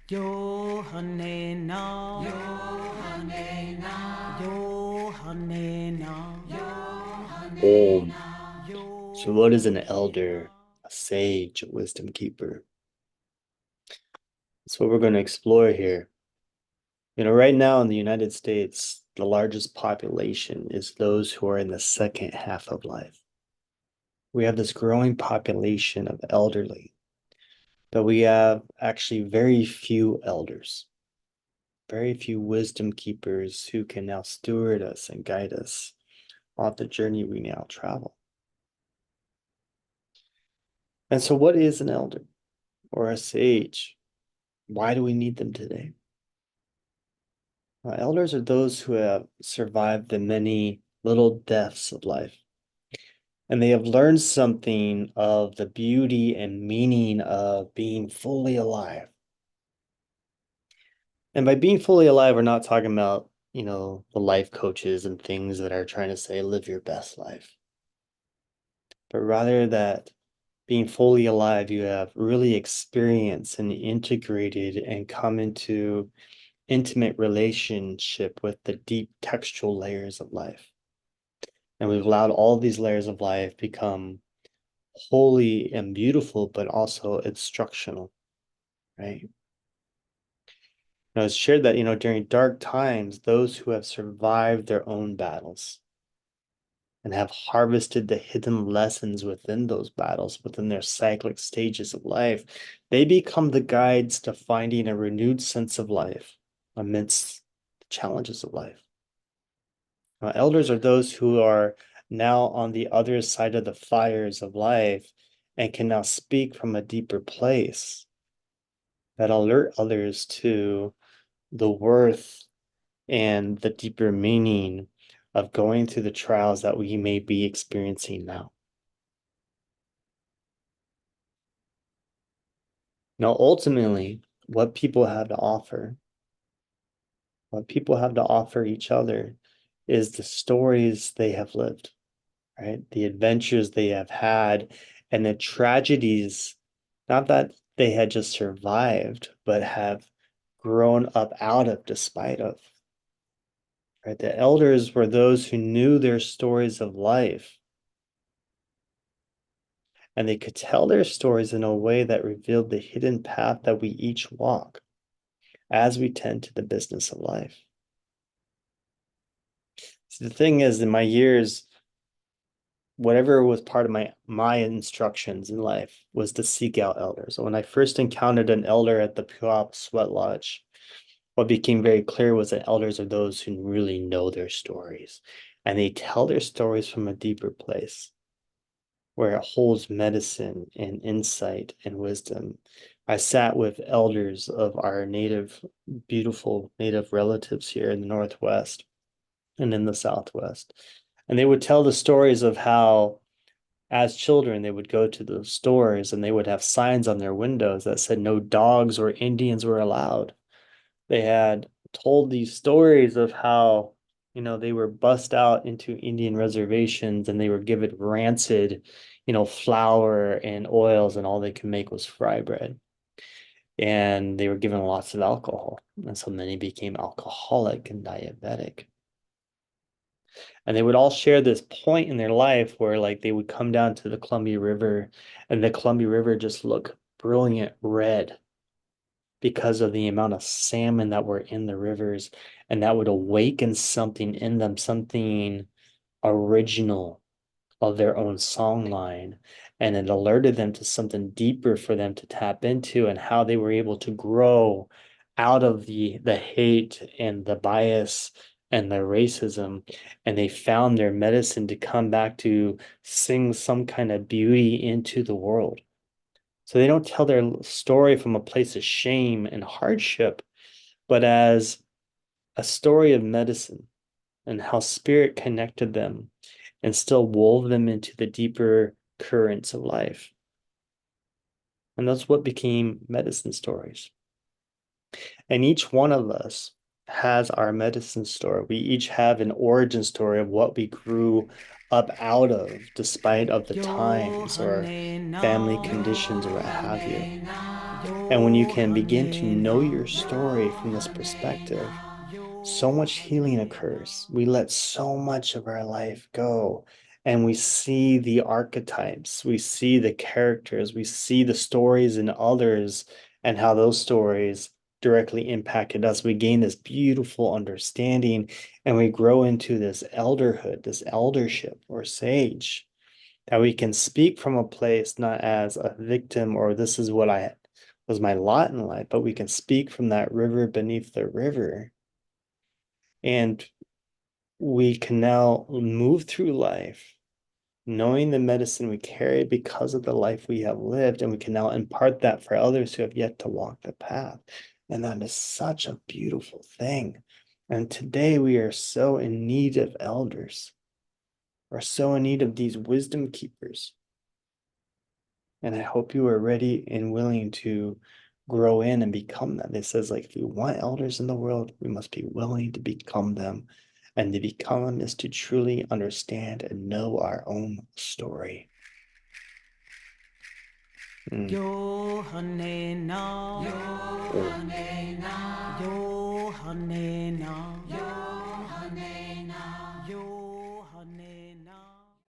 Johanena, Johanena, Johanena, Om. Johanena, So what is an Johanena. elder? A sage, a wisdom keeper. That's what we're going to explore here. Right now in the United States, the largest population is those who are in the second half of life. We have this growing population of elderly, but we have actually very few elders, very few wisdom keepers who can now steward us and guide us on the journey we now travel. And so, what is an elder or a sage? Why do we need them today? Elders are those who have survived the many little deaths of life, and they have learned something of the beauty and meaning of being fully alive. And by being fully alive, we're not talking about, the life coaches and things that are trying to say, live your best life, but rather that being fully alive, you have really experienced and integrated and come into intimate relationship with the deep textual layers of life. And we've allowed all these layers of life become holy and beautiful, but also instructional, right? Now, it's shared that, during dark times, those who have survived their own battles and have harvested the hidden lessons within those battles, within their cyclic stages of life, they become the guides to finding a renewed sense of life amidst the challenges of life. Elders are those who are now on the other side of the fires of life and can now speak from a deeper place that alert others to the worth and the deeper meaning of going through the trials that we may be experiencing now. Now, ultimately, what people have to offer, what people have to offer each other is the stories they have lived, right? The adventures they have had and the tragedies, not that they had just survived, but have grown up out of despite of, right? The elders were those who knew their stories of life, and they could tell their stories in a way that revealed the hidden path that we each walk as we tend to the business of life. So the thing is, in my years, whatever was part of my instructions in life was to seek out elders. So when I first encountered an elder at the Puap Sweat Lodge, what became very clear was that elders are those who really know their stories, and they tell their stories from a deeper place where it holds medicine and insight and wisdom. I sat with elders of our beautiful native relatives here in the Northwest and in the Southwest. And they would tell the stories of how, as children, they would go to the stores and they would have signs on their windows that said no dogs or Indians were allowed. They had told these stories of how, they were bussed out into Indian reservations and they were given rancid, flour and oils, and all they could make was fry bread. And they were given lots of alcohol. And so many became alcoholic and diabetic. And they would all share this point in their life where, like, they would come down to the Columbia River and the Columbia River just looked brilliant red because of the amount of salmon that were in the rivers, and that would awaken something in them, something original of their own song line. And it alerted them to something deeper for them to tap into, and how they were able to grow out of the hate and the bias and the racism. And they found their medicine to come back to sing some kind of beauty into the world. So they don't tell their story from a place of shame and hardship, but as a story of medicine and how spirit connected them and still wove them into the deeper currents of life. And that's what became medicine stories. And each one of us has our medicine story. We each have an origin story of what we grew up out of, despite of the times or Johannena, family conditions or what have you. Johannena, And when you can begin to know your story from this perspective, so much healing occurs. We let so much of our life go, and we see the archetypes, we see the characters, we see the stories in others, and how those stories directly impacted us. We gain this beautiful understanding, and we grow into this elderhood, this eldership or sage, that we can speak from a place not as a victim or this is what I was my lot in life, but we can speak from that river beneath the river. And we can now move through life knowing the medicine we carry because of the life we have lived, and we can now impart that for others who have yet to walk the path. And that is such a beautiful thing. And today we are so in need of elders, are so in need of these wisdom keepers. And I hope you are ready and willing to grow in and become them. It says, like, if we want elders in the world, we must be willing to become them. And to become them is to truly understand and know our own story. Mm. Yo hane na, yo Oh. hane na, yo hane na.